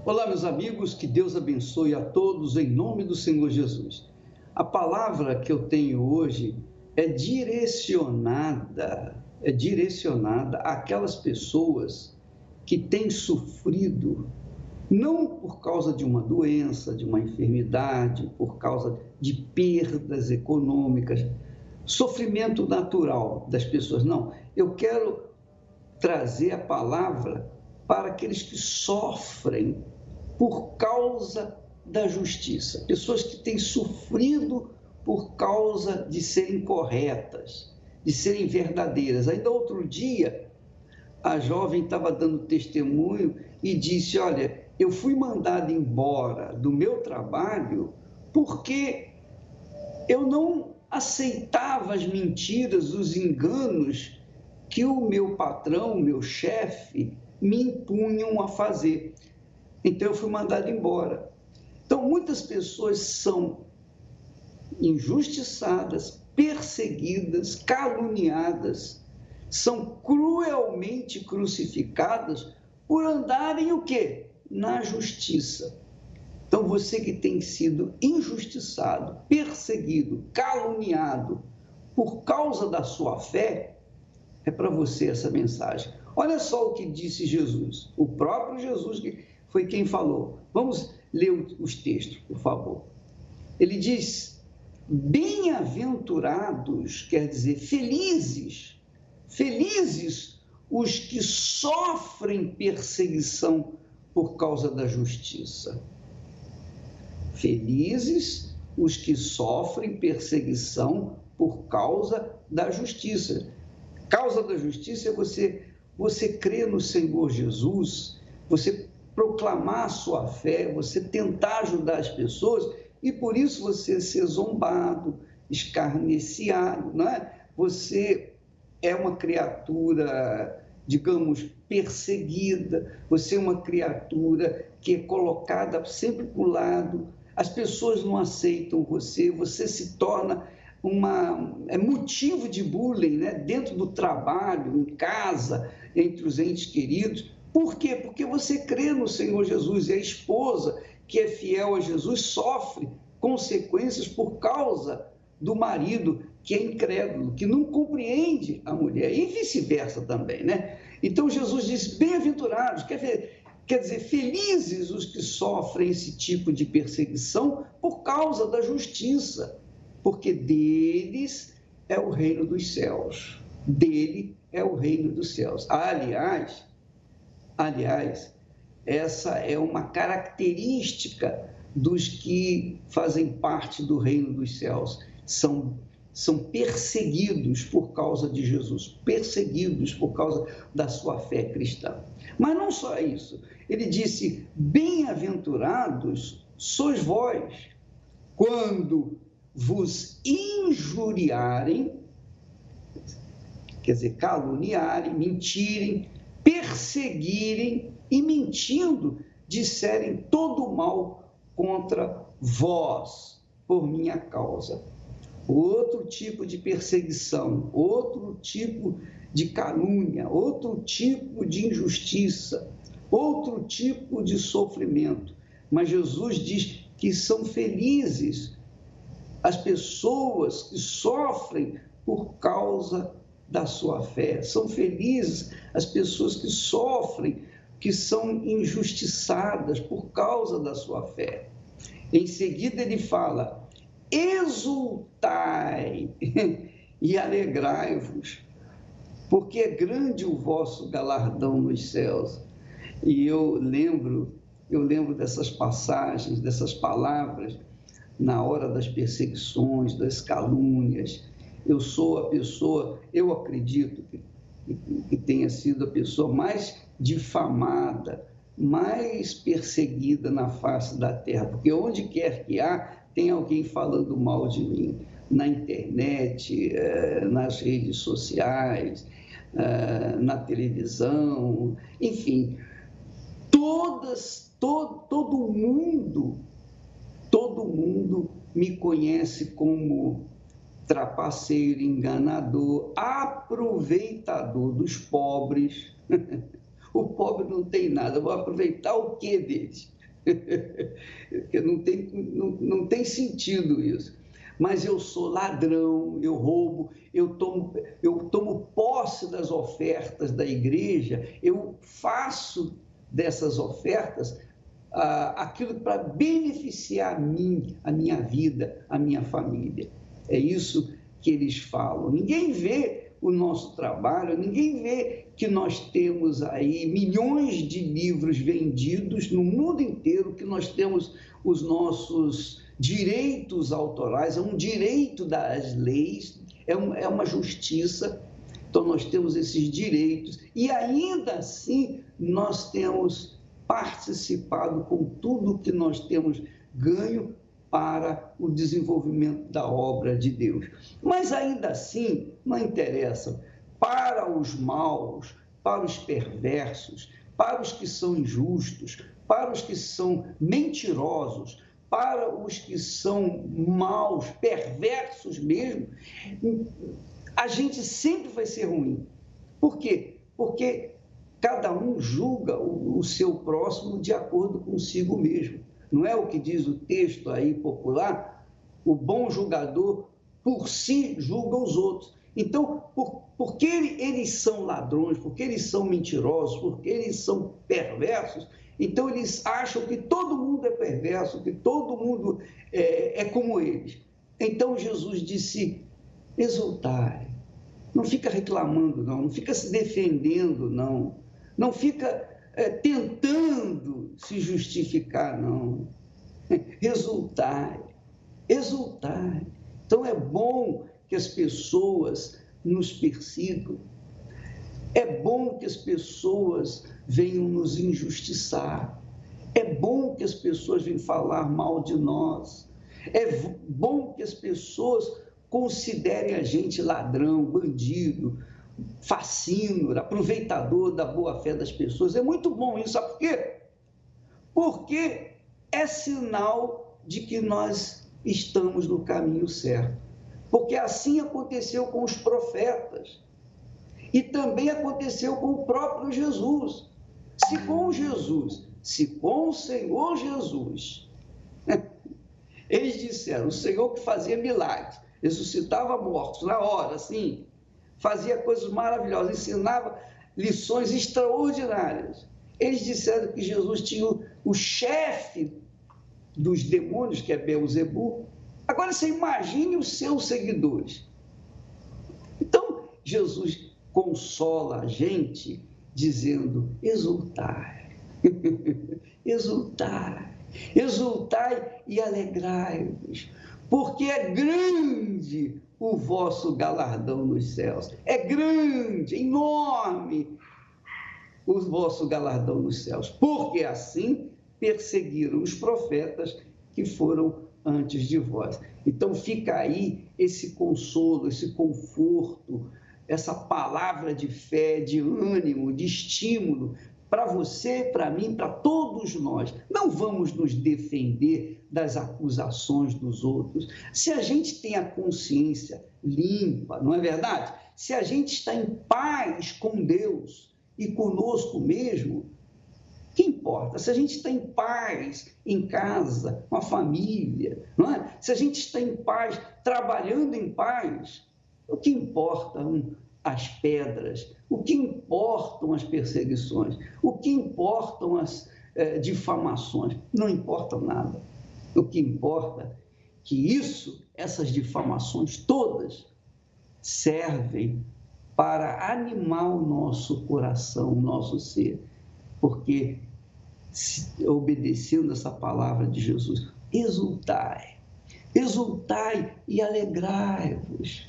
Olá, meus amigos, que Deus abençoe a todos em nome do Senhor Jesus. A palavra que eu tenho hoje é direcionada àquelas pessoas que têm sofrido, não por causa de uma doença, de uma enfermidade, por causa de perdas econômicas, sofrimento natural das pessoas. Não, eu quero trazer a palavra para aqueles que sofrem por causa da justiça, pessoas que têm sofrido por causa de serem corretas, de serem verdadeiras. Ainda outro dia, a jovem estava dando testemunho e disse: olha, eu fui mandada embora do meu trabalho porque eu não aceitava as mentiras, os enganos que o meu patrão, o meu chefe, me impunham a fazer. Então eu fui mandado embora. Então muitas pessoas são injustiçadas, perseguidas, caluniadas, são cruelmente crucificadas por andarem o quê? Na justiça. Então você que tem sido injustiçado, perseguido, caluniado por causa da sua fé, é para você essa mensagem. Olha só o que disse Jesus, o próprio Jesus que foi quem falou. Vamos ler os textos, por favor. Ele diz: bem-aventurados, quer dizer, felizes os que sofrem perseguição por causa da justiça. Felizes os que sofrem perseguição por causa da justiça. Causa da justiça é você crer no Senhor Jesus, você proclamar a sua fé, você tentar ajudar as pessoas e por isso você ser zombado, escarneciado, não é? Você é uma criatura, digamos, perseguida, você é uma criatura que é colocada sempre para o lado, as pessoas não aceitam você, você se torna motivo de bullying, né? Dentro do trabalho, em casa, entre os entes queridos. Por quê? Porque você crê no Senhor Jesus e a esposa que é fiel a Jesus sofre consequências por causa do marido que é incrédulo, que não compreende a mulher e vice-versa também, né? Então Jesus diz: bem-aventurados, quer dizer, felizes os que sofrem esse tipo de perseguição por causa da justiça, porque deles é o reino dos céus, dele é o reino dos céus. Aliás, essa é uma característica dos que fazem parte do reino dos céus, são perseguidos por causa de Jesus, perseguidos por causa da sua fé cristã. Mas não só isso, ele disse: bem-aventurados sois vós, quando vos injuriarem, quer dizer, caluniarem, mentirem, perseguirem e mentindo, disserem todo o mal contra vós, por minha causa. Outro tipo de perseguição, outro tipo de calúnia, outro tipo de injustiça, outro tipo de sofrimento. Mas Jesus diz que são felizes as pessoas que sofrem por causa da sua fé. São felizes as pessoas que sofrem, que são injustiçadas por causa da sua fé. Em seguida ele fala: exultai e alegrai-vos, porque é grande o vosso galardão nos céus. E eu lembro dessas passagens, dessas palavras, na hora das perseguições, das calúnias. Eu acredito que tenha sido a pessoa mais difamada, mais perseguida na face da terra, porque onde quer que há, tem alguém falando mal de mim, na internet, nas redes sociais, na televisão, enfim, todo mundo me conhece como trapaceiro, enganador, aproveitador dos pobres, o pobre não tem nada, eu vou aproveitar o quê deles? Porque não tem sentido isso. Mas eu sou ladrão, eu roubo, eu tomo posse das ofertas da igreja, eu faço dessas ofertas aquilo para beneficiar a mim, a minha vida, a minha família. É isso que eles falam. Ninguém vê o nosso trabalho, ninguém vê que nós temos aí milhões de livros vendidos no mundo inteiro, que nós temos os nossos direitos autorais, é um direito das leis, é uma justiça, então nós temos esses direitos, e ainda assim nós temos participado com tudo que nós temos ganho para o desenvolvimento da obra de Deus. Mas ainda assim, não interessa, para os maus, para os perversos, para os que são injustos, para os que são mentirosos, para os que são maus, perversos mesmo, a gente sempre vai ser ruim. Por quê? Porque cada um julga o seu próximo de acordo consigo mesmo. Não é o que diz o texto aí popular? O bom julgador por si julga os outros. Então, porque eles são ladrões, porque eles são mentirosos, porque eles são perversos, então eles acham que todo mundo é perverso, que todo mundo é como eles. Então Jesus disse, exultai, não fica reclamando, não fica se defendendo, não fica tentando se justificar, não. Exultai. Então é bom que as pessoas nos persigam, é bom que as pessoas venham nos injustiçar, é bom que as pessoas venham falar mal de nós, é bom que as pessoas considerem a gente ladrão, bandido, facínora, aproveitador da boa-fé das pessoas. É muito bom isso, sabe por quê? Porque é sinal de que nós estamos no caminho certo. Porque assim aconteceu com os profetas e também aconteceu com o próprio Jesus. Se com o Senhor Jesus, eles disseram, o Senhor que fazia milagres, ressuscitava mortos na hora, assim, fazia coisas maravilhosas, ensinava lições extraordinárias. Eles disseram que Jesus tinha o chefe dos demônios, que é Beelzebu. Agora você imagine os seus seguidores. Então, Jesus consola a gente dizendo, exultai, exultai e alegrai-vos, porque é grande o vosso galardão nos céus. É grande, enorme o vosso galardão nos céus, porque assim perseguiram os profetas que foram antes de vós. Então fica aí esse consolo, esse conforto, essa palavra de fé, de ânimo, de estímulo para você, para mim, para todos nós. Não vamos nos defender das acusações dos outros. Se a gente tem a consciência limpa, não é verdade? Se a gente está em paz com Deus e conosco mesmo, que importa? Se a gente está em paz em casa, com a família, não é? Se a gente está em paz, trabalhando em paz, o que importam as pedras? O que importam as perseguições? O que importam as difamações? Não importa nada. O que importa é que essas difamações todas servem para animar o nosso coração, o nosso ser. Porque, obedecendo essa palavra de Jesus, exultai e alegrai-vos.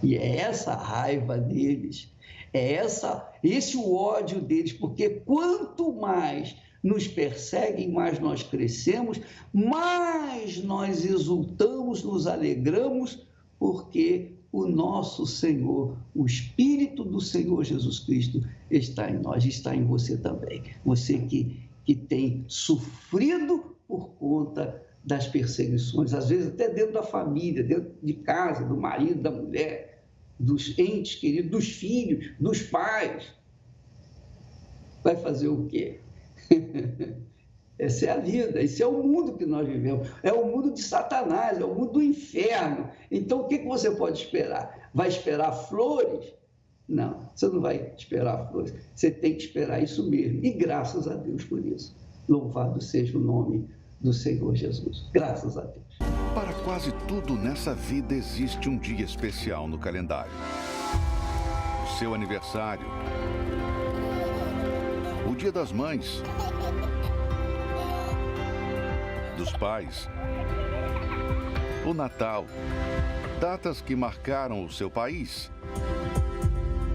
E é essa raiva deles, esse o ódio deles, porque quanto mais nos perseguem, mais nós crescemos, mais nós exultamos, nos alegramos, porque o nosso Senhor, o Espírito do Senhor Jesus Cristo está em nós, está em você também. Você que tem sofrido por conta das perseguições, às vezes até dentro da família, dentro de casa, do marido, da mulher, dos entes queridos, dos filhos, dos pais. vai fazer o quê? Essa é a vida, esse é o mundo que nós vivemos. É o mundo de Satanás, é o mundo do inferno. Então, o que você pode esperar? Vai esperar flores? Não, você não vai esperar flores. Você tem que esperar isso mesmo. E graças a Deus por isso. Louvado seja o nome do Senhor Jesus. Graças a Deus. Para quase tudo nessa vida existe um dia especial no calendário. O seu aniversário. O Dia das Mães. Dos pais. O Natal. Datas que marcaram o seu país.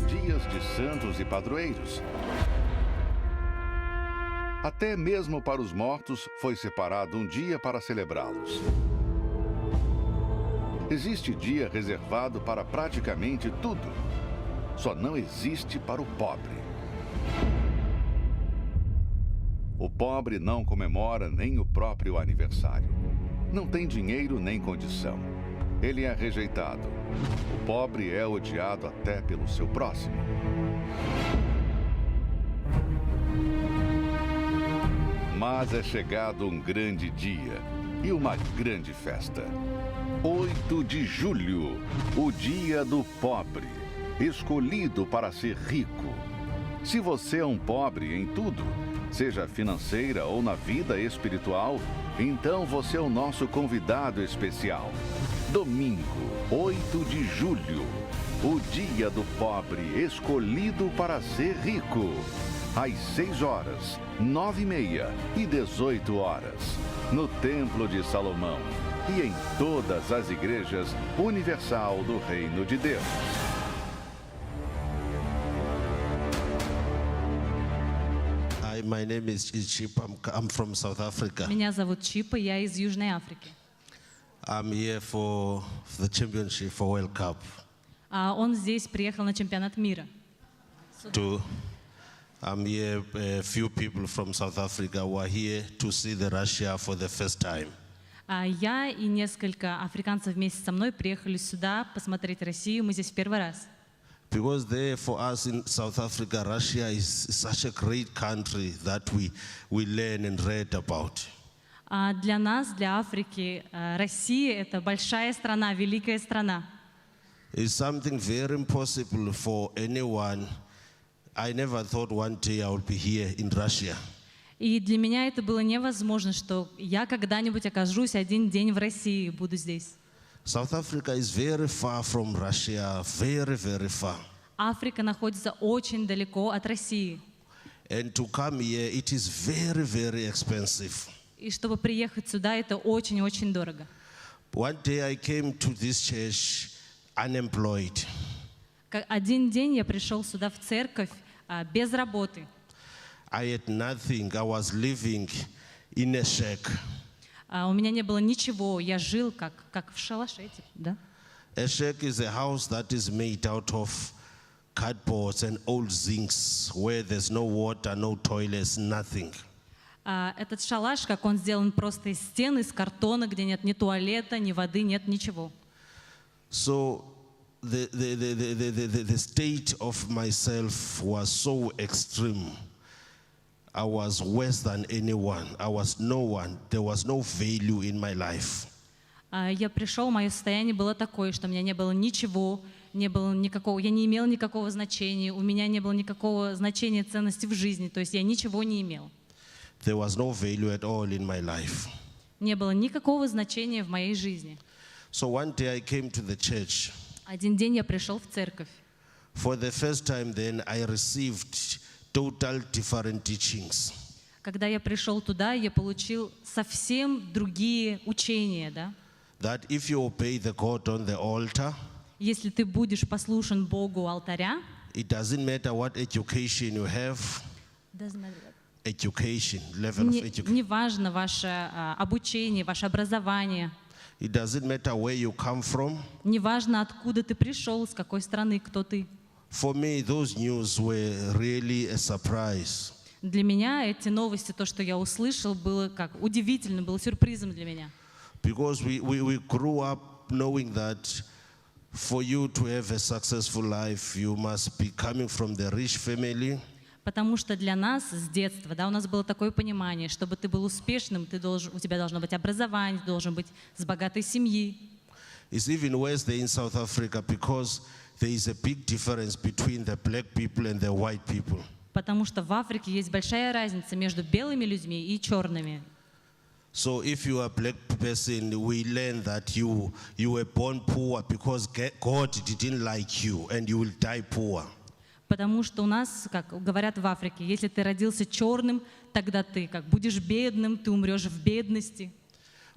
Dias de santos e padroeiros. Até mesmo para os mortos foi separado um dia para celebrá-los. Existe dia reservado para praticamente tudo. Só não existe para o pobre. O pobre não comemora nem o próprio aniversário. Não tem dinheiro nem condição. Ele é rejeitado. O pobre é odiado até pelo seu próximo. Mas é chegado um grande dia e uma grande festa. 8 de julho, o dia do pobre, escolhido para ser rico. Se você é um pobre em tudo, seja financeira ou na vida espiritual, então você é o nosso convidado especial. Domingo, 8 de julho, o dia do pobre escolhido para ser rico. Às 6 horas, 9h30 e 18 horas, no Templo de Salomão e em todas as igrejas universal do Reino de Deus. Hi, my name is Chip. I'm from South Africa. Меня зовут Чипа, я из Южной Африки. I'm here for the championship for World Cup. Он здесь приехал на чемпионат мира. I'm here, a few people from South Africa who are here to see the Russia for the first time. Я и несколько африканцев вместе со мной приехали сюда посмотреть Россию. Мы здесь в первый раз. Because there, for us in South Africa, Russia is such a great country that we learn and read about. Для нас, для Африки, Россия — это большая страна, великая страна. It's something very impossible for anyone. I never thought one day I would be here in Russia. И для меня это было невозможно, что я когда-нибудь окажусь один день в России, буду здесь. South Africa is very far from Russia, very, very far. Африка находится очень далеко от России. And to come here, it is very, very expensive. И чтобы приехать сюда, это очень-очень дорого. One day I came to this church unemployed. Один день я пришел сюда в церковь без работы. I had nothing. I was living in a shack. У меня не было ничего, я жил как в шалаше, да? A shack is a house that is made out of cardboards and old zincs, where there's no water, no toilets, nothing. Этот шалаш, как он сделан просто из стен, из картона, где нет ни туалета, ни воды, нет ничего. So the state of myself was so extreme. I was worse than anyone. I was no one. There was no value in my life. Я пришел, мое состояние было такое, что у меня не было ничего, не было никакого, я не имел никакого значения, у меня не было никакого значения, ценности в жизни, то есть я ничего не имел. There was no value at all in my life. Не было никакого значения в моей жизни. So one day I came to the church. Один день я пришел в церковь. For the first time then I received total different teachings. Когда я пришел туда, я получил совсем другие учения, да? That if you obey the God on the altar, если ты будешь послушен Богу у алтаря, it doesn't matter what education you have, education, level of education. Не важно ваше обучение, ваше образование. It doesn't matter where you come from. Не важно, откуда ты пришел, с какой страны, кто ты. For me, those news were really a surprise. Для меня эти новости, то, что я услышал, было как удивительно, было сюрпризом для меня. Because we grew up knowing that for you to have a successful life, you must be coming from the rich family. Потому что для нас с детства, да, у нас было такое понимание, чтобы ты был успешным, у тебя должно быть образование, ты должен быть с богатой семьи. It's even worse there in South Africa because there is a big difference between the black people and the white people. Потому что в Африке есть большая разница между белыми людьми и черными. So if you are a black person, we learn that you were born poor because God didn't like you and you will die poor. Потому что у нас, как говорят в Африке, если ты родился черным, тогда ты как будешь бедным, ты умрешь в бедности.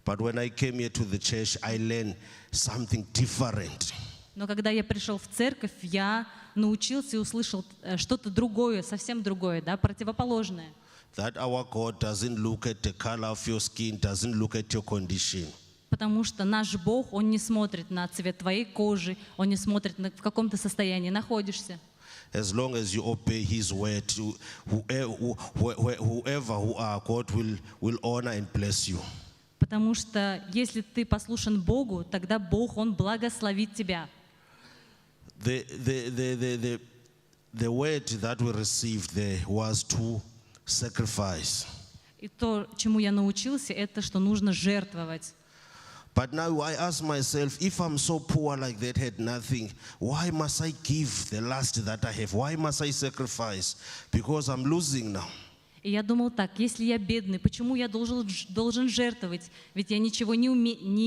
But when I came here to the church, I learned something different. Но когда я пришел в церковь, я научился и услышал что-то другое, совсем другое, да, противоположное. That our God doesn't look at the color of your skin, doesn't look at your condition. Потому что наш Бог, Он не смотрит на цвет твоей кожи, Он не смотрит, в каком ты состоянии находишься. As long as you obey His word, whoever who are, God will honor and bless you. Потому что если ты послушен Богу, тогда Бог, Он благословит тебя. The word that we received there was to sacrifice. И то, чему я научился, это что нужно жертвовать. But now I ask myself, if I'm so poor like that, had nothing, why must I give the last that I have? Why must I sacrifice? Because I'm losing now. И я думал так, если я бедный, почему я должен жертвовать? Ведь я ничего не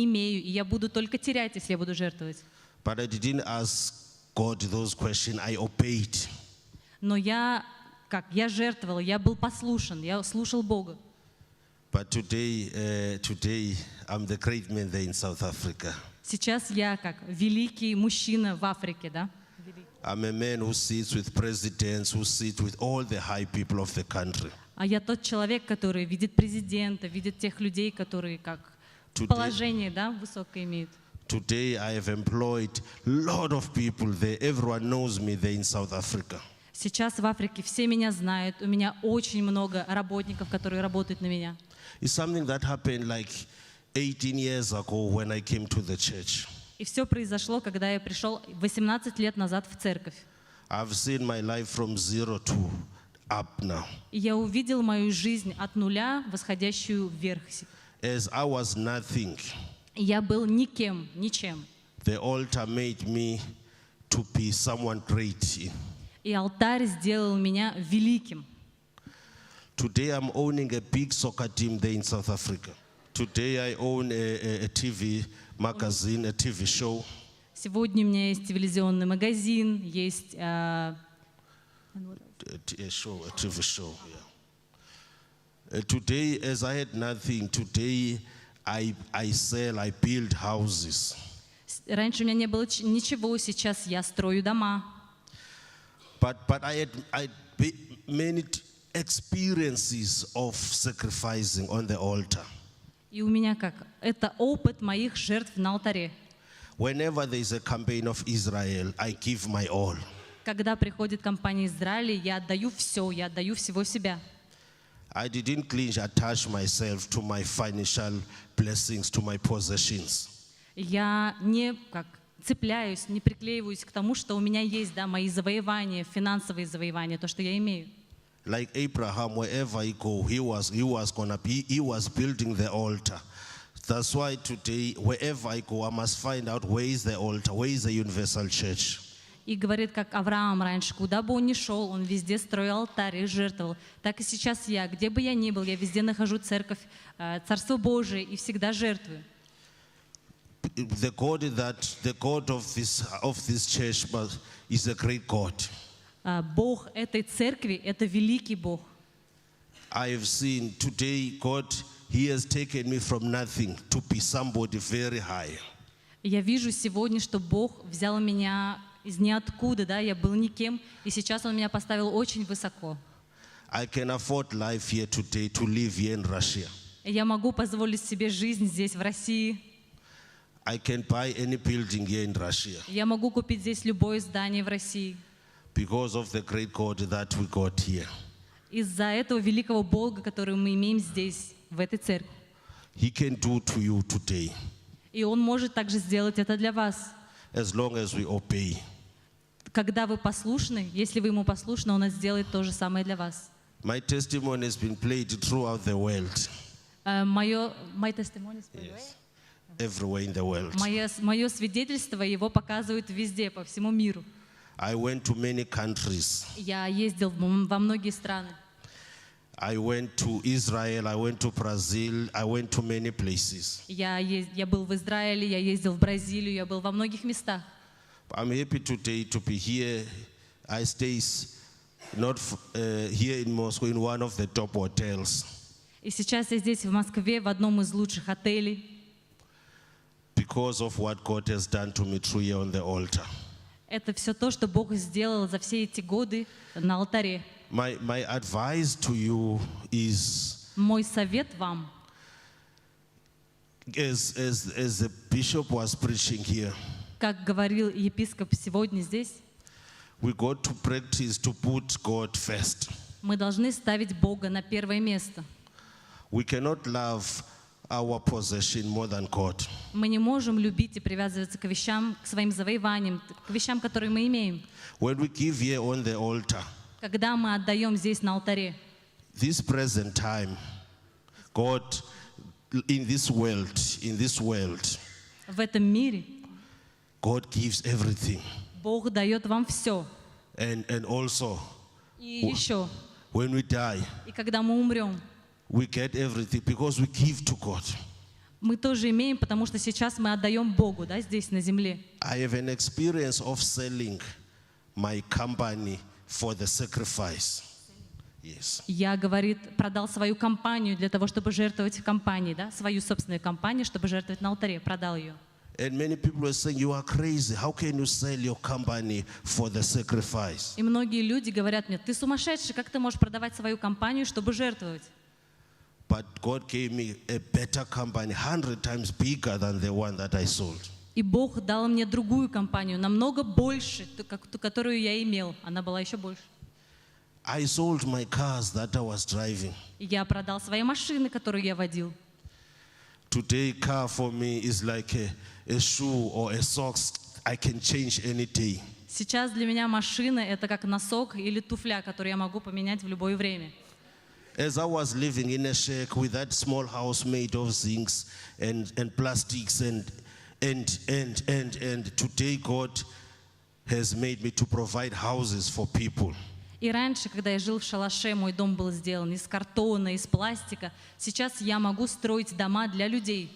имею, и я буду только терять, если я буду жертвовать. But I didn't ask God those questions, I obeyed. Но я жертвовал, я был послушен, я слушал Бога. But today I'm the great man there in South Africa. Сейчас я как великий мужчина в Африке, да? I'm a man who sits with presidents, who sits with all the high people of the country. А я тот человек, который видит президента, видит тех людей, которые как положение, да, высокое имеют. Today I have employed a lot of people there. Everyone knows me there in South Africa. Сейчас в Африке все меня знают. У меня очень много работников, которые работают на меня. It's something that happened like 18 years ago when I came to the church. И все произошло, когда я пришел 18 лет назад в церковь. I've seen my life from 0 to up now. И я увидел мою жизнь от нуля, восходящую вверх. As I was nothing, Я был никем, ничем. the altar made me to be someone great. И алтарь сделал меня великим. Today I'm owning a big soccer team there in South Africa. Today I own a TV magazine, a TV show. Сегодня у меня есть телевизионный магазин, есть A TV show, yeah. Today, as I had nothing, today I sell, I build houses. раньше у меня не было ничего, сейчас я строю дома. But I had many experiences of sacrificing on the altar. И у меня это опыт моих жертв на алтаре. Whenever there is a campaign of Israel, I give my all. Когда приходит кампания Израиля, я отдаю все, я отдаю всего себя. I didn't clinch, attach myself to my financial blessings, to my possessions. Я не цепляюсь, не приклеиваюсь к тому, что у меня есть, да, мои завоевания, финансовые завоевания, то, что я имею. Like Abraham, wherever he go, he was building the altar. That's why today, wherever I go, I must find out where is the altar, where is the universal church. И говорит, как Авраам раньше, куда бы он ни шел, он везде строил алтарь и жертвовал. Так и сейчас я, где бы я ни был, я везде нахожу церковь, Царство Божие и всегда жертвую. The God of this church is a great God. Бог этой церкви – это великий Бог. I have seen today God, He has taken me from nothing to be somebody very high. Я вижу сегодня, что Бог взял меня из ниоткуда, да, я был никем, и сейчас Он меня поставил очень высоко. I can afford life here today to live here in Russia. Я могу позволить себе жизнь здесь, в России. I can buy any building here in Russia Я могу купить здесь любое здание в России. because of the great God that we got here. Из-за этого великого Бога, который мы имеем здесь, в этой церкви. He can do to you today И Он может также сделать это для вас, as long as we obey. когда вы послушны, если вы ему послушны, он сделает то же самое для вас. My testimony has been played throughout the world, My testimony is everywhere in the world. Мое свидетельство, его показывают везде, по всему миру. I went to many countries. Я ездил во многие страны. I went to Israel, I went to Brazil, I went to many places. Я был в Израиле, я ездил в Бразилию, я был во многих местах. I'm happy today to be here. I stay not here in Moscow in one of the top hotels. И сейчас я здесь, в Москве, в одном из лучших отелей, Because of what God has done to me through here on the altar. это все то, что Бог сделал за все эти годы на алтаре. My advice to you is, Мой совет вам, as the bishop was preaching here, как говорил епископ сегодня здесь, we got to practice to put God first. мы должны ставить Бога на первое место. We cannot love our possession more than God. Мы не можем любить и привязываться к вещам, к своим завоеваниям, к вещам, которые мы имеем. When we give here on the altar, Когда мы отдаем здесь на алтаре, this present time, God in this world, в этом мире, God gives everything. Бог дает вам все. And also, И еще, when we die, и когда мы умрем, we get everything because we give to God. мы тоже имеем, потому что сейчас мы отдаем Богу, да, здесь на земле. I have an experience of selling my company for the sacrifice. Yes. Я, говорит, продал свою компанию для того, чтобы жертвовать в компании, да, свою собственную компанию, чтобы жертвовать на алтаре, продал ее. And many people are saying, you are crazy. How can you sell your company for the sacrifice? И многие люди говорят мне: ты сумасшедший, как ты можешь продавать свою компанию, чтобы жертвовать? But God gave me a better company, 100 times bigger than the one that I sold. И Бог дал мне другую компанию, намного больше, ту, которую я имел. Она была еще больше. I sold my cars that I was driving. И я продал свои машины, которые я водил. Today, car for me is like a shoe or a socks I can change any day. Сейчас для меня машина — это как носок или туфля, который я могу поменять в любое время. As I was living in a shack with that small house made of zincs and plastics and today God has made me to provide houses for people. И раньше, когда я жил в шалаше, мой дом был сделан из картона, из пластика. Сейчас я могу строить дома для людей.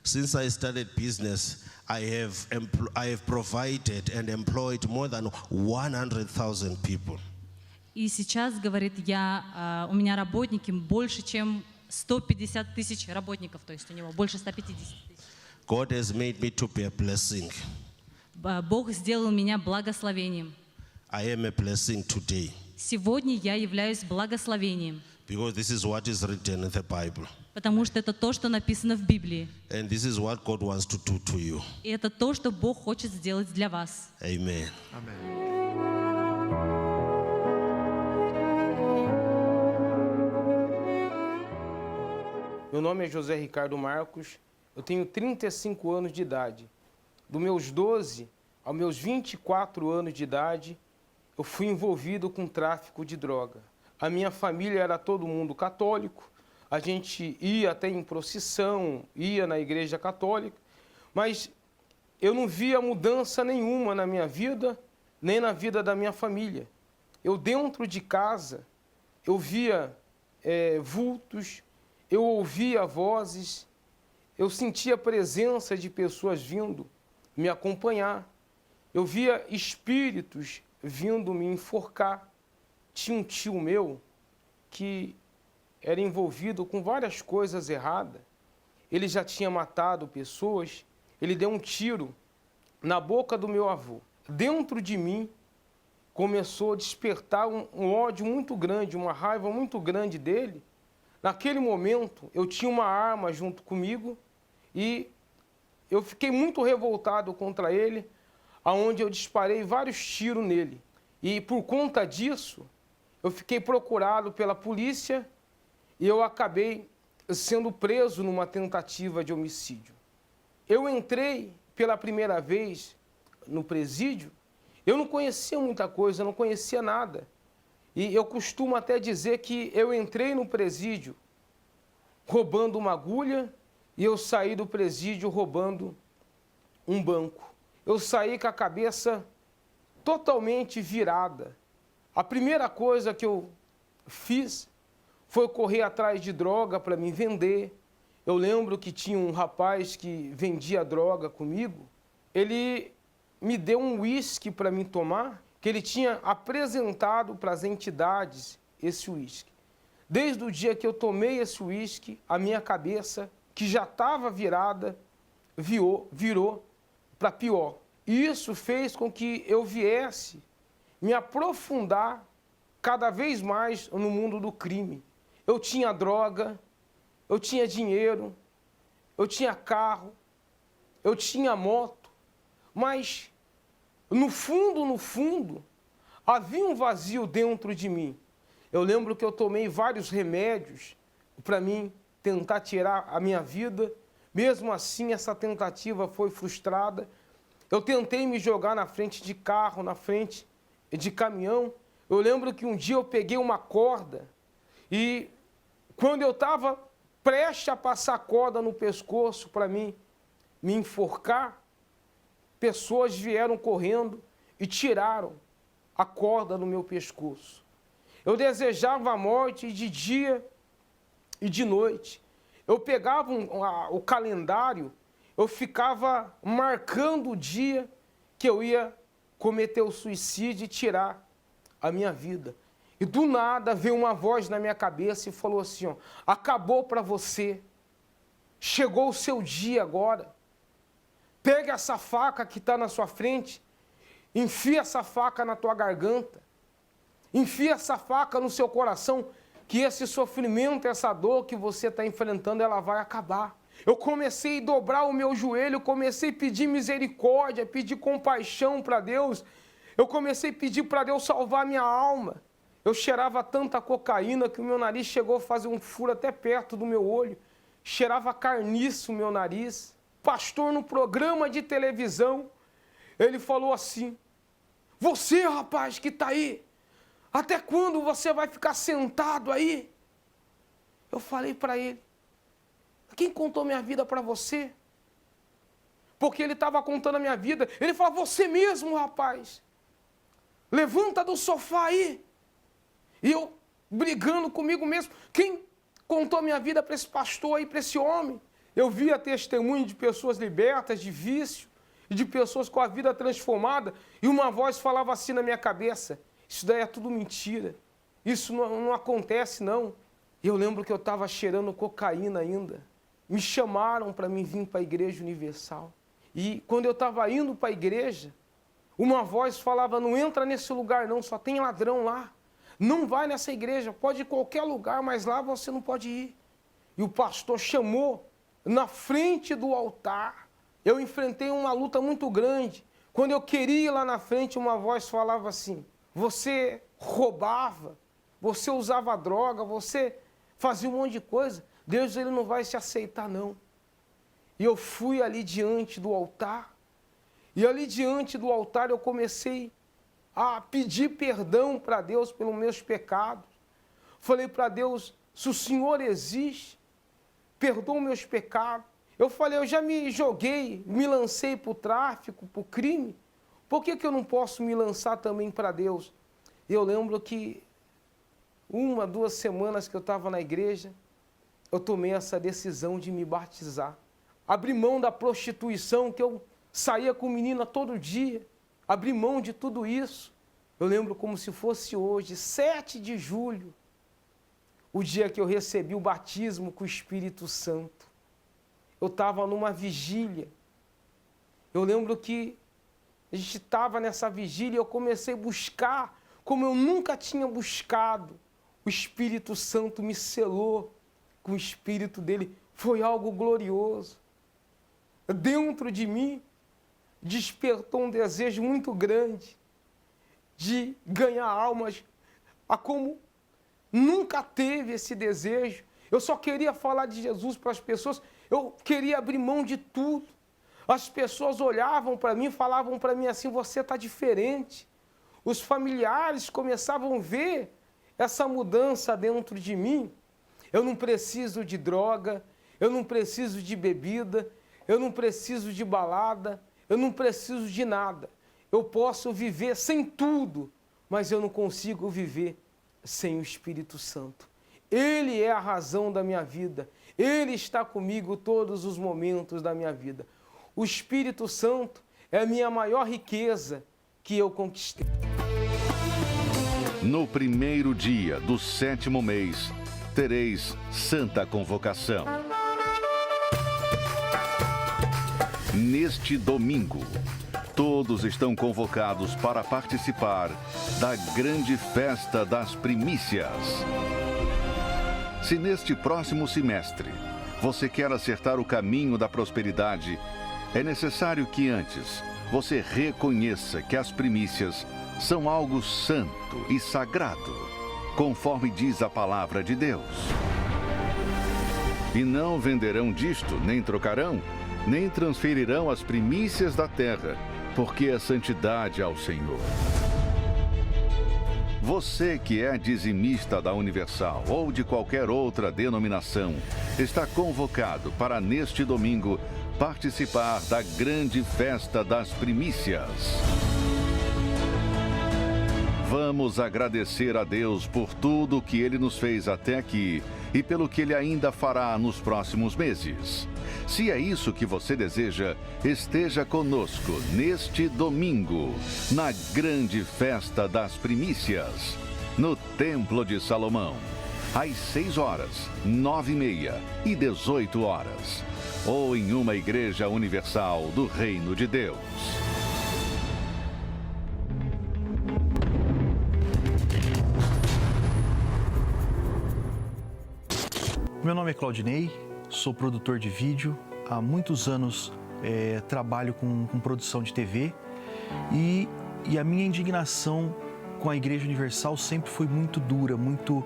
Since I started business, I have provided and employed more than 100,000 people. И сейчас, говорит, у меня работники больше, чем 150 тысяч работников, то есть у него больше 150 тысяч. God has made me to be a blessing. Бог сделал меня благословением. I am a blessing today. Сегодня я являюсь благословением. Because this is what is written in the Bible. Потому что это то, что написано в Библии. And this is what God wants to do to you. И это то, что Бог хочет сделать для вас. Amen. Meu nome é José Ricardo Marcos, eu tenho 35 anos de idade. Dos meus 12 aos meus 24 anos de idade, eu fui envolvido com tráfico de droga. A minha família era todo mundo católico, a gente ia até em procissão, ia na igreja católica, mas eu não via mudança nenhuma na minha vida, nem na vida da minha família. Eu dentro de casa, eu via vultos, eu ouvia vozes, eu sentia a presença de pessoas vindo me acompanhar. Eu via espíritos vindo me enforcar. Tinha um tio meu que era envolvido com várias coisas erradas. Ele já tinha matado pessoas. Ele deu um tiro na boca do meu avô. Dentro de mim começou a despertar um ódio muito grande, uma raiva muito grande dele. Naquele momento, eu tinha uma arma junto comigo e eu fiquei muito revoltado contra ele, aonde eu disparei vários tiros nele. E por conta disso, eu fiquei procurado pela polícia e eu acabei sendo preso numa tentativa de homicídio. Eu entrei pela primeira vez no presídio Eu não conhecia muita coisa, eu não conhecia nada. E eu costumo até dizer que eu entrei no presídio roubando uma agulha e eu saí do presídio roubando um banco. Eu saí com a cabeça totalmente virada. A primeira coisa que eu fiz foi correr atrás de droga para me vender. Eu lembro que tinha um rapaz que vendia droga comigo. Ele me deu um uísque para mim tomar, que ele tinha apresentado para as entidades esse uísque. Desde o dia que eu tomei esse uísque, a minha cabeça, que já estava virada, virou para pior. E isso fez com que eu viesse me aprofundar cada vez mais no mundo do crime. Eu tinha droga, eu tinha dinheiro, eu tinha carro, eu tinha moto, mas no fundo, havia um vazio dentro de mim. Eu lembro que eu tomei vários remédios para mim tentar tirar a minha vida. Mesmo assim, essa tentativa foi frustrada. Eu tentei me jogar na frente de carro, na frente de caminhão. Eu lembro que um dia eu peguei uma corda e quando eu estava prestes a passar a corda no pescoço para mim me enforcar, pessoas vieram correndo e tiraram a corda no meu pescoço. Eu desejava a morte de dia e de noite. Eu pegava o calendário, eu ficava marcando o dia que eu ia cometer o suicídio e tirar a minha vida. E do nada veio uma voz na minha cabeça e falou assim, ó, acabou para você, chegou o seu dia agora. Pega essa faca que está na sua frente, enfia essa faca na tua garganta, enfia essa faca no seu coração, que esse sofrimento, essa dor que você está enfrentando, ela vai acabar. Eu comecei a dobrar o meu joelho, comecei a pedir misericórdia, pedir compaixão para Deus. Eu comecei a pedir para Deus salvar minha alma. Eu cheirava tanta cocaína que o meu nariz chegou a fazer um furo até perto do meu olho. Cheirava carniça o meu nariz. Pastor, no programa de televisão, ele falou assim, você, rapaz, que está aí, até quando você vai ficar sentado aí? Eu falei para ele, quem contou minha vida para você? Porque ele estava contando a minha vida. Ele falou, você mesmo, rapaz. Levanta do sofá aí. E eu brigando comigo mesmo. Quem contou minha vida para esse pastor aí, para esse homem? Eu via testemunho de pessoas libertas de vício, e de pessoas com a vida transformada. E uma voz falava assim na minha cabeça, isso daí é tudo mentira. Isso não acontece, não. E eu lembro que eu estava cheirando cocaína ainda. Me chamaram para mim vir para a Igreja Universal. E quando eu estava indo para a igreja, uma voz falava, não entra nesse lugar não, só tem ladrão lá. Não vai nessa igreja, pode ir em qualquer lugar, mas lá você não pode ir. E o pastor chamou na frente do altar. Eu enfrentei uma luta muito grande. Quando eu queria ir lá na frente, uma voz falava assim, você roubava, você usava droga, você fazia um monte de coisa. Deus ele não vai se aceitar, não. E eu fui ali diante do altar. E ali diante do altar eu comecei a pedir perdão para Deus pelos meus pecados. Falei para Deus, se o Senhor existe, perdoa meus pecados. Eu falei, eu já me joguei, me lancei para o tráfico, para o crime. Por que eu não posso me lançar também para Deus? E eu lembro que 1, 2 semanas que eu estava na igreja, eu tomei essa decisão de me batizar. Abri mão da prostituição, que eu saía com menina todo dia. Abri mão de tudo isso. Eu lembro como se fosse hoje, 7 de julho, o dia que eu recebi o batismo com o Espírito Santo. Eu estava numa vigília. Eu lembro que a gente estava nessa vigília e eu comecei a buscar, como eu nunca tinha buscado. O Espírito Santo me selou com o Espírito dele. Foi algo glorioso. Dentro de mim, despertou um desejo muito grande de ganhar almas, a como nunca teve esse desejo. Eu só queria falar de Jesus para as pessoas, eu queria abrir mão de tudo. As pessoas olhavam para mim e falavam para mim assim, você está diferente. Os familiares começavam a ver essa mudança dentro de mim. Eu não preciso de droga, eu não preciso de bebida, eu não preciso de balada, eu não preciso de nada. Eu posso viver sem tudo, mas eu não consigo viver sem o Espírito Santo. Ele é a razão da minha vida. Ele está comigo todos os momentos da minha vida. O Espírito Santo é a minha maior riqueza que eu conquistei. No primeiro dia do 7º mês, tereis Santa Convocação. Neste domingo, todos estão convocados para participar da grande festa das primícias. Se neste próximo semestre você quer acertar o caminho da prosperidade, é necessário que antes você reconheça que as primícias são algo santo e sagrado, conforme diz a palavra de Deus. E não venderão disto, nem trocarão, nem transferirão as primícias da terra, porque é santidade ao Senhor. Você que é dizimista da Universal ou de qualquer outra denominação, está convocado para neste domingo participar da grande festa das primícias. Vamos agradecer a Deus por tudo que Ele nos fez até aqui e pelo que Ele ainda fará nos próximos meses. Se é isso que você deseja, esteja conosco neste domingo, na grande festa das primícias, no Templo de Salomão, às 6 horas, 9h30 e 18 horas, ou em uma igreja universal do Reino de Deus. Meu nome é Claudinei, sou produtor de vídeo. Há muitos anos trabalho com produção de TV e a minha indignação com a Igreja Universal sempre foi muito dura, muito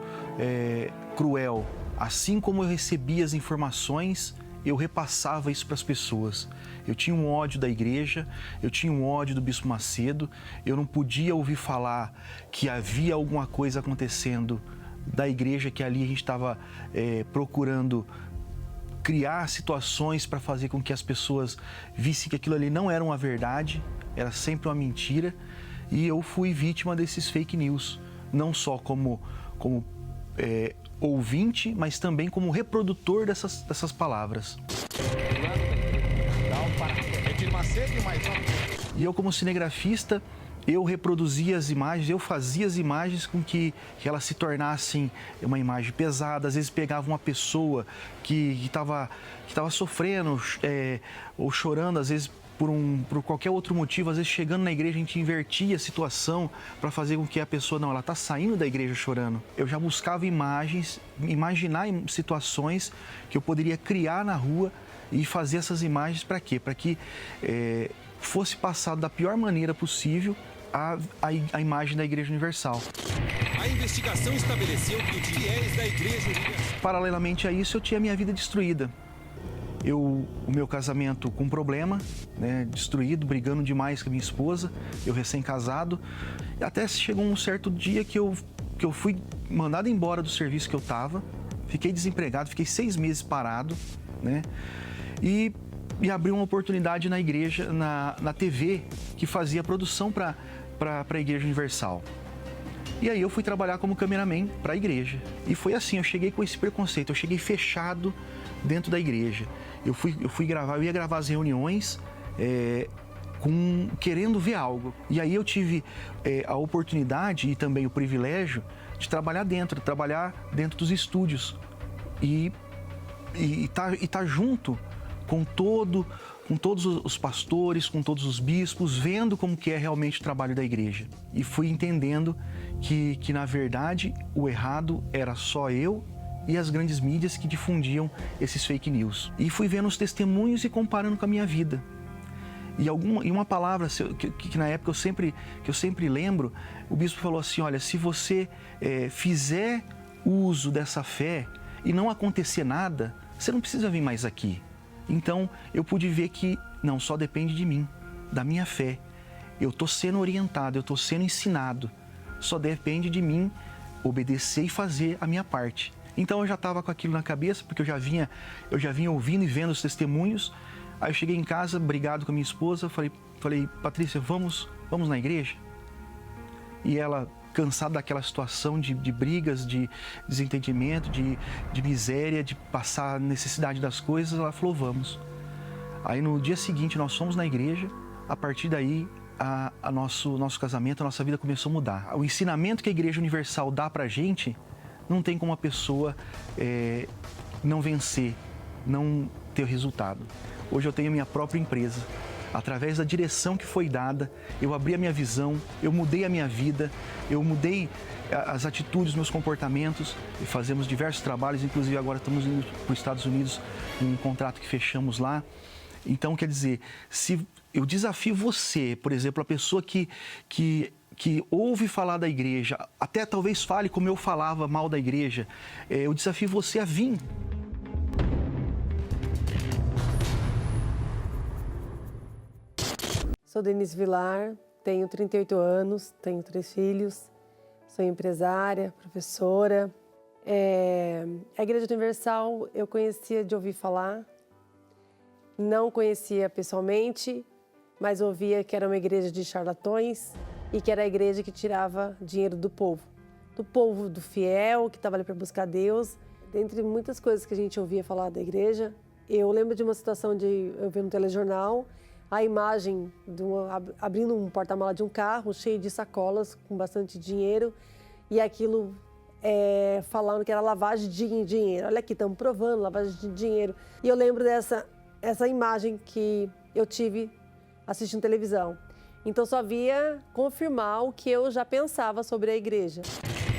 cruel. Assim como eu recebia as informações, eu repassava isso para as pessoas. Eu tinha um ódio da igreja, eu tinha um ódio do Bispo Macedo, eu não podia ouvir falar que havia alguma coisa acontecendo da igreja, que ali a gente estava procurando criar situações para fazer com que as pessoas vissem que aquilo ali não era uma verdade, era sempre uma mentira, e eu fui vítima desses fake news, não só como ouvinte, mas também como reprodutor dessas palavras. E eu, como cinegrafista, eu reproduzia as imagens, eu fazia as imagens com que elas se tornassem uma imagem pesada. Às vezes pegava uma pessoa que estava sofrendo ou chorando, às vezes por qualquer outro motivo, às vezes chegando na igreja a gente invertia a situação para fazer com que a pessoa, não, ela está saindo da igreja chorando. Eu já buscava imagens, imaginar situações que eu poderia criar na rua e fazer essas imagens para quê? Para que fosse passado da pior maneira possível a imagem da Igreja Universal. A investigação estabeleceu que os fiéis da Igreja Universal... Paralelamente a isso, eu tinha minha vida destruída. O meu casamento com problema, né, destruído, brigando demais com a minha esposa, eu recém-casado. Até chegou um certo dia que eu fui mandado embora do serviço que eu estava, fiquei desempregado, fiquei 6 meses parado, né? E abriu uma oportunidade na igreja, na TV, que fazia produção para a Igreja Universal. E aí eu fui trabalhar como cameraman para a igreja. E foi assim, eu cheguei com esse preconceito, eu cheguei fechado dentro da igreja. Eu ia gravar as reuniões querendo ver algo. E aí eu tive a oportunidade e também o privilégio de trabalhar dentro dos estúdios. E tá junto com todos os pastores, com todos os bispos, vendo como que é realmente o trabalho da igreja. E fui entendendo que na verdade, o errado era só eu e as grandes mídias que difundiam esses fake news. E fui vendo os testemunhos e comparando com a minha vida. E uma palavra que na época eu sempre lembro, o bispo falou assim, olha, se você fizer uso dessa fé e não acontecer nada, você não precisa vir mais aqui. Então, eu pude ver que Não, só depende de mim, da minha fé. Eu estou sendo orientado, eu estou sendo ensinado. Só depende de mim obedecer e fazer a minha parte. Então eu já estava com aquilo na cabeça, porque eu já vinha ouvindo e vendo os testemunhos. Aí eu cheguei em casa, brigado com a minha esposa, falei, Patrícia, vamos na igreja? E ela, cansada daquela situação de brigas, de desentendimento, de miséria, de passar a necessidade das coisas, ela falou, vamos. Aí no dia seguinte nós fomos na igreja, a partir daí nosso casamento, a nossa vida começou a mudar. O ensinamento que a Igreja Universal dá pra gente, não tem como a pessoa não vencer, não ter resultado. Hoje eu tenho minha própria empresa. Através da direção que foi dada, eu abri a minha visão, eu mudei a minha vida, eu mudei as atitudes, meus comportamentos e fazemos diversos trabalhos, inclusive agora estamos indo para os Estados Unidos, um contrato que fechamos lá. Então, quer dizer, se eu desafio você, por exemplo, a pessoa que ouve falar da igreja, até talvez fale como eu falava mal da igreja, eu desafio você a vir. Sou Denise Vilar, tenho 38 anos, tenho 3 filhos, sou empresária, professora. A Igreja Universal eu conhecia de ouvir falar, não conhecia pessoalmente, mas ouvia que era uma igreja de charlatões e que era a igreja que tirava dinheiro do povo do fiel, que estava ali para buscar Deus. Dentre muitas coisas que a gente ouvia falar da igreja, eu lembro de uma situação eu vi no telejornal a imagem abrindo um porta-mala de um carro cheio de sacolas com bastante dinheiro e aquilo falando que era lavagem de dinheiro. Olha aqui, estamos provando lavagem de dinheiro. E eu lembro essa imagem que eu tive assistindo televisão. Então só via confirmar o que eu já pensava sobre a igreja.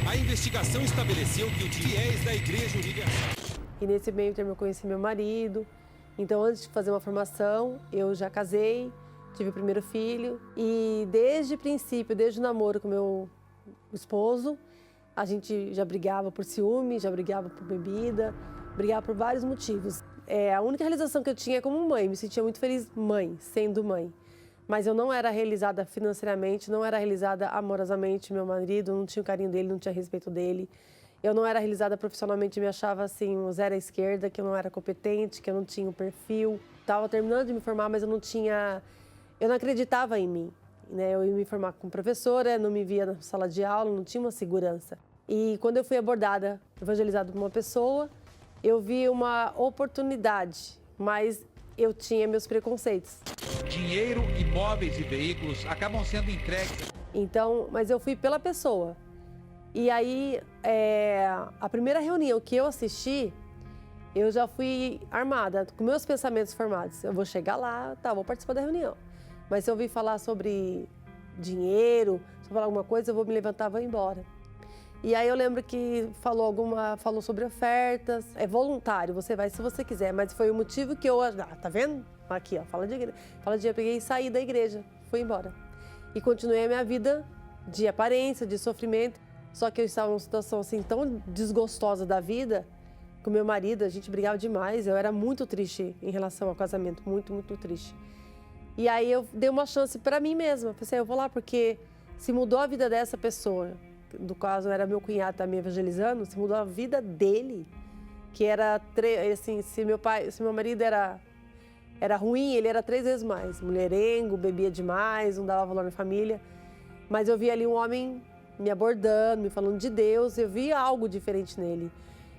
A investigação estabeleceu que o fiéis da Igreja Universal. E nesse meio termo eu conheci meu marido. Então antes de fazer uma formação, eu já casei, tive o primeiro filho. E desde o princípio, desde o namoro com meu esposo, a gente já brigava por ciúme, já brigava por bebida, brigava por vários motivos. A única realização que eu tinha como mãe, me sentia muito feliz sendo mãe. Mas eu não era realizada financeiramente, não era realizada amorosamente. Meu marido não tinha o carinho dele, não tinha respeito dele. Eu não era realizada profissionalmente, me achava assim, um zero à esquerda, que eu não era competente, que eu não tinha o perfil. Estava terminando de me formar, mas eu não acreditava em mim. Né? Eu ia me formar como professora, não me via na sala de aula, não tinha uma segurança. E quando eu fui abordada, evangelizada por uma pessoa, eu vi uma oportunidade, mas eu tinha meus preconceitos. Dinheiro, imóveis e veículos acabam sendo entregues. Então, mas eu fui pela pessoa. E aí, a primeira reunião que eu assisti, eu já fui armada, com meus pensamentos formados. Eu vou chegar lá, vou participar da reunião. Mas se eu ouvir falar sobre dinheiro, se eu falar alguma coisa, eu vou me levantar e vou embora. E aí eu lembro que falou sobre ofertas, é voluntário, você vai se você quiser, mas foi o motivo que tá vendo? Aqui, ó, fala de igreja. Eu peguei e saí da igreja, fui embora. E continuei a minha vida de aparência, de sofrimento, só que eu estava numa situação assim tão desgostosa da vida, com meu marido, a gente brigava demais, eu era muito triste em relação ao casamento, muito, muito triste. E aí eu dei uma chance para mim mesma, pensei, eu vou lá porque se mudou a vida dessa pessoa, no caso era meu cunhado tá me evangelizando, se mudou a vida dele, que era, assim, se meu marido era ruim, ele era 3 vezes mais, mulherengo, bebia demais, não dava valor na família, mas eu vi ali um homem me abordando, me falando de Deus, eu vi algo diferente nele.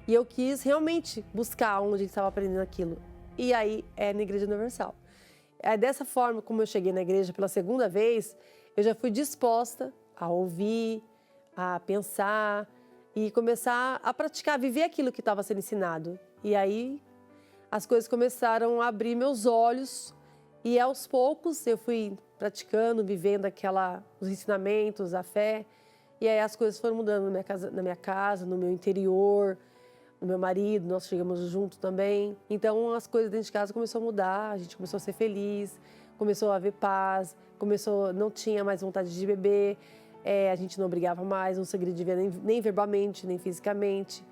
E eu quis realmente buscar onde ele estava aprendendo aquilo. E aí na Igreja Universal. Dessa forma, como eu cheguei na igreja pela segunda vez, eu já fui disposta a ouvir, a pensar e começar a praticar, viver aquilo que estava sendo ensinado. E aí as coisas começaram a abrir meus olhos e aos poucos eu fui praticando, vivendo os ensinamentos, a fé. E aí as coisas foram mudando na minha casa, no meu interior, no meu marido, nós chegamos juntos também. Então as coisas dentro de casa começaram a mudar, a gente começou a ser feliz, começou a haver paz, não tinha mais vontade de beber, a gente não brigava mais, não se agredia nem verbalmente, nem fisicamente.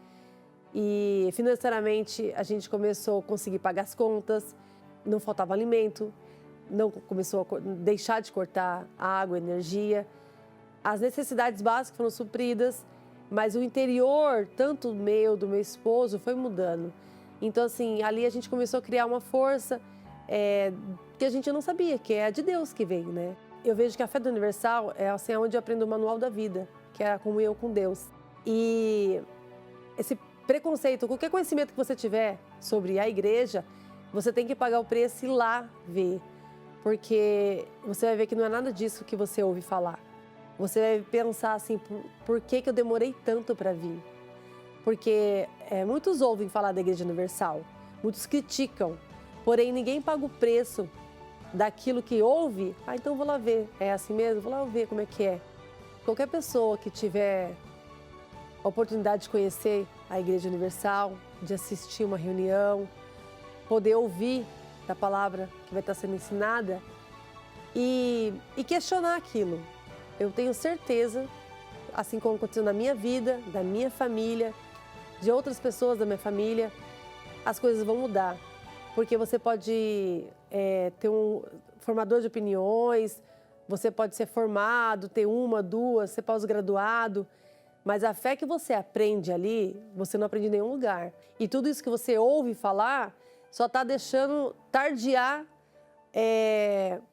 E financeiramente a gente começou a conseguir pagar as contas, não faltava alimento, não começou a deixar de cortar a água, a energia. As necessidades básicas foram supridas, mas o interior, tanto meu, do meu esposo, foi mudando. Então, assim, ali a gente começou a criar uma força que a gente não sabia, que é a de Deus que veio, né? Eu vejo que a fé do Universal é assim, onde eu aprendo o manual da vida, que é a comunhão com Deus. E esse preconceito, qualquer conhecimento que você tiver sobre a igreja, você tem que pagar o preço e ir lá ver. Porque você vai ver que não é nada disso que você ouve falar. Você vai pensar assim, por que eu demorei tanto para vir? Porque muitos ouvem falar da Igreja Universal, muitos criticam, porém ninguém paga o preço daquilo que ouve. Ah, então vou lá ver, é assim mesmo? Vou lá ver como é que é. Qualquer pessoa que tiver a oportunidade de conhecer a Igreja Universal, de assistir uma reunião, poder ouvir da palavra que vai estar sendo ensinada e questionar aquilo. Eu tenho certeza, assim como aconteceu na minha vida, da minha família, de outras pessoas da minha família, as coisas vão mudar. Porque você pode ter um formador de opiniões, você pode ser formado, ter uma, duas, ser pós-graduado, mas a fé que você aprende ali, você não aprende em nenhum lugar. E tudo isso que você ouve falar só está deixando tardiar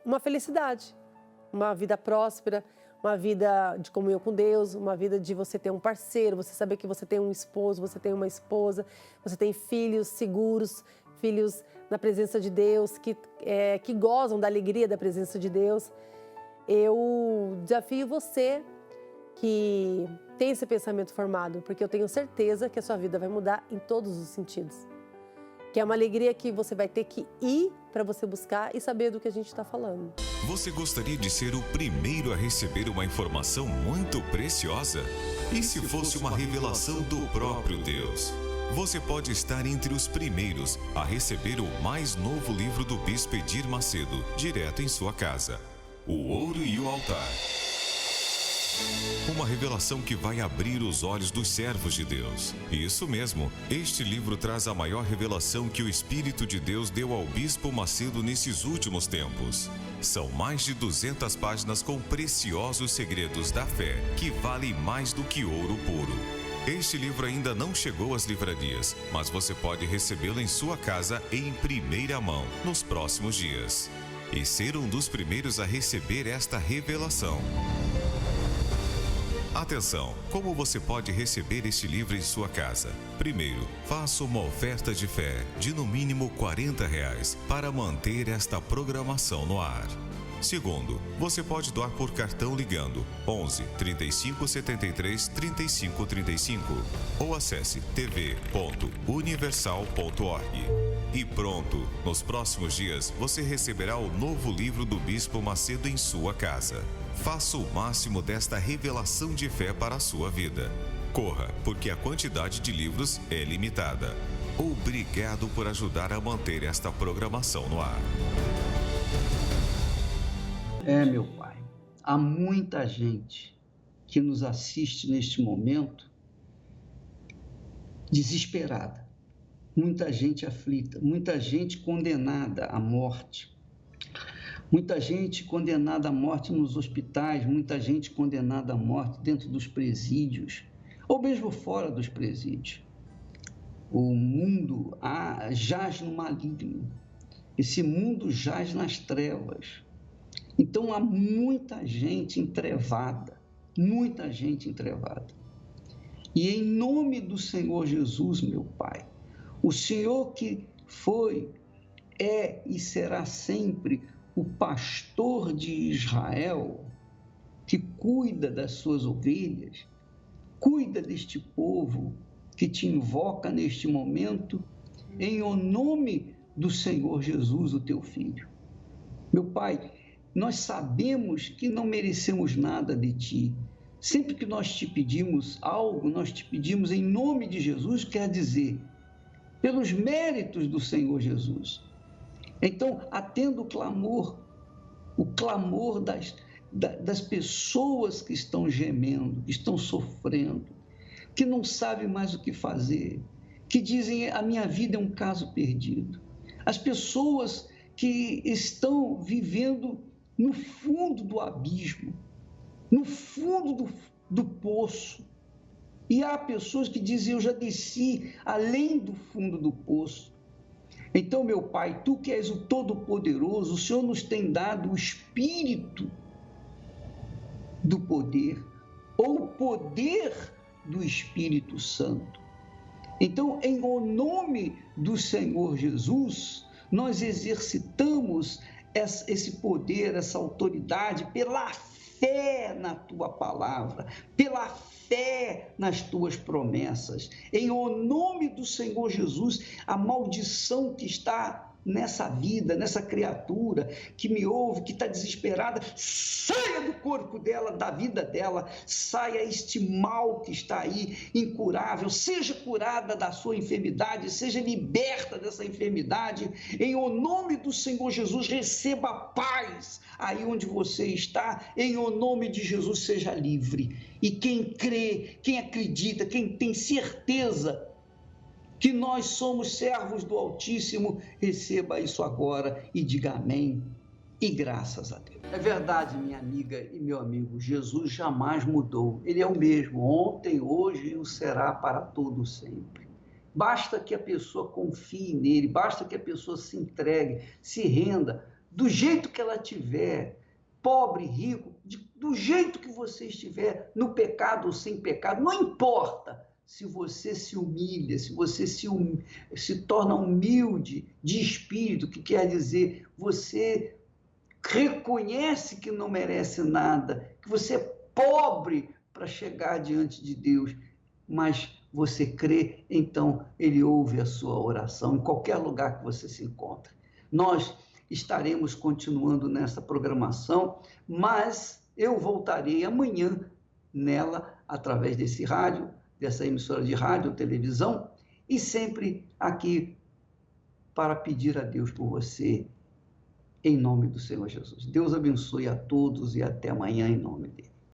uma felicidade, uma vida próspera, uma vida de comunhão com Deus, uma vida de você ter um parceiro, você saber que você tem um esposo, você tem uma esposa, você tem filhos seguros, filhos na presença de Deus, que gozam da alegria da presença de Deus. Eu desafio você que tem esse pensamento formado, porque eu tenho certeza que a sua vida vai mudar em todos os sentidos. Que é uma alegria que você vai ter que ir para você buscar e saber do que a gente está falando. Você gostaria de ser o primeiro a receber uma informação muito preciosa? E se fosse uma revelação do próprio Deus? Você pode estar entre os primeiros a receber o mais novo livro do Bispo Edir Macedo, direto em sua casa. O Ouro e o Altar. Uma revelação que vai abrir os olhos dos servos de Deus. Isso mesmo, este livro traz a maior revelação que o Espírito de Deus deu ao Bispo Macedo nesses últimos tempos. São mais de 200 páginas com preciosos segredos da fé, que valem mais do que ouro puro. Este livro ainda não chegou às livrarias, mas você pode recebê-lo em sua casa em primeira mão, nos próximos dias. E ser um dos primeiros a receber esta revelação. Atenção! Como você pode receber este livro em sua casa? Primeiro, faça uma oferta de fé de no mínimo R$40 para manter esta programação no ar. Segundo, você pode doar por cartão ligando 11 35 73 35 35 ou acesse tv.universal.org. E pronto, nos próximos dias você receberá o novo livro do Bispo Macedo em sua casa. Faça o máximo desta revelação de fé para a sua vida. Corra, porque a quantidade de livros é limitada. Obrigado por ajudar a manter esta programação no ar. Meu Pai, há muita gente que nos assiste neste momento desesperada, muita gente aflita, muita gente condenada à morte, muita gente condenada à morte nos hospitais, muita gente condenada à morte dentro dos presídios, ou mesmo fora dos presídios. O mundo jaz no maligno, esse mundo jaz nas trevas. Então, há muita gente entrevada, muita gente entrevada. E em nome do Senhor Jesus, meu Pai, o Senhor que foi, é e será sempre o pastor de Israel, que cuida das suas ovelhas, cuida deste povo que te invoca neste momento, em o nome do Senhor Jesus, o teu Filho. Meu Pai, nós sabemos que não merecemos nada de Ti. Sempre que nós te pedimos algo, nós te pedimos em nome de Jesus, quer dizer, pelos méritos do Senhor Jesus. Então, atenda o clamor das pessoas que estão gemendo, que estão sofrendo, que não sabem mais o que fazer, que dizem, a minha vida é um caso perdido. As pessoas que estão vivendo no fundo do abismo, no fundo do poço. E há pessoas que dizem, eu já desci além do fundo do poço. Então, meu Pai, Tu que és o Todo-Poderoso, o Senhor nos tem dado o Espírito do poder, ou o poder do Espírito Santo. Então, em nome do Senhor Jesus, nós exercitamos esse poder, essa autoridade, pela fé na Tua palavra, pela fé nas Tuas promessas. Em nome do Senhor Jesus, a maldição que está nessa vida, nessa criatura que me ouve, que está desesperada, saia do corpo dela, da vida dela, saia este mal que está aí, incurável, seja curada da sua enfermidade, seja liberta dessa enfermidade, em nome do Senhor Jesus, receba paz aí onde você está, em nome de Jesus, seja livre. E quem crê, quem acredita, quem tem certeza que nós somos servos do Altíssimo, receba isso agora e diga amém e graças a Deus. É verdade, minha amiga e meu amigo, Jesus jamais mudou. Ele é o mesmo, ontem, hoje e o será para todo sempre. Basta que a pessoa confie nele, basta que a pessoa se entregue, se renda, do jeito que ela tiver, pobre, rico, do jeito que você estiver, no pecado ou sem pecado, não importa. Se você se humilha, se você se torna humilde de espírito, que quer dizer, você reconhece que não merece nada, que você é pobre para chegar diante de Deus, mas você crê, então Ele ouve a sua oração em qualquer lugar que você se encontre. Nós estaremos continuando nessa programação, mas eu voltarei amanhã nela, através desse rádio, dessa emissora de rádio, televisão, e sempre aqui para pedir a Deus por você, em nome do Senhor Jesus. Deus abençoe a todos e até amanhã, em nome dele.